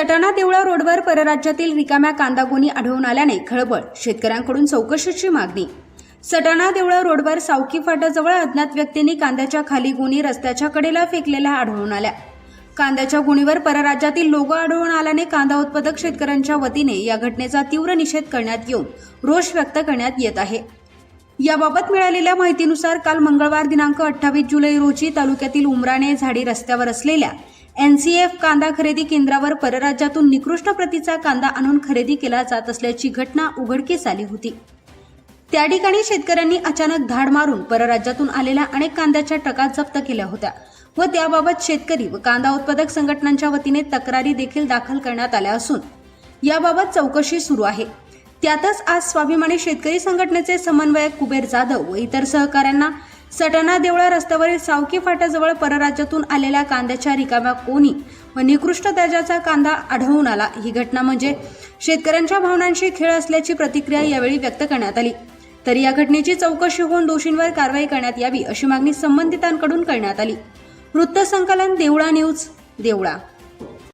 सटाणा देवळा रोडवर परराज्यातील रिकाम्या कांदा गोणी आढळून आल्याने खळबळ, शेतकऱ्यांकडून चौकशीची मागणी। सटाणा देवळा रोडवर सावकी फाटाजवळ अज्ञात व्यक्तींनी कांद्याच्या खाली गोणी रस्त्याच्या कडेला फेकलेल्या आढळून आल्या। कांद्याच्या गोणीवर परराज्यातील लोगो आढळून आल्याने कांदा उत्पादक शेतकऱ्यांच्या वतीने या घटनेचा तीव्र निषेध करण्यात येऊन रोष व्यक्त करण्यात येत आहे। याबाबत मिळालेल्या माहितीनुसार काल मंगळवार दिनांक 28 जुलै रोजी तालुक्यातील उमराणे झाडी रस्त्यावर असलेल्या NCF कांदा खरेदी केंद्रावर परराज्यातून निकृष्ट प्रतीचा कांदा आणून खरेदी केला जात असल्याची घटना उघडकीस आली होती। त्या ठिकाणी शेतकऱ्यांनी अचानक धाड मारून परराज्यातून आलेल्या अनेक कांद्याच्या ट्रका जप्त केल्या होत्या व त्याबाबत शेतकरी व कांदा उत्पादक संघटनांच्या वतीने तक्रारी देखील दाखल करण्यात आल्या असून याबाबत चौकशी सुरू आहे। त्यातच आज स्वाभिमानी शेतकरी संघटनेचे समन्वयक कुबेर जाधव व इतर सहकाऱ्यांना सटाणा देवळा रस्त्यावरील सावकी फाटाजवळ परराज्यातून आलेल्या कांद्याच्या रिकाम्या कोणी व निकृष्ट दर्जाचा कांदा आढळून आला। ही घटना म्हणजे शेतकऱ्यांच्या भावनांशी खेळ असल्याची प्रतिक्रिया यावेळी व्यक्त करण्यात आली। तर या घटनेची चौकशी होऊन दोषींवर कारवाई करण्यात यावी अशी मागणी संबंधितांकडून करण्यात आली। वृत्तसंकलन देवळा न्यूज, देवळा।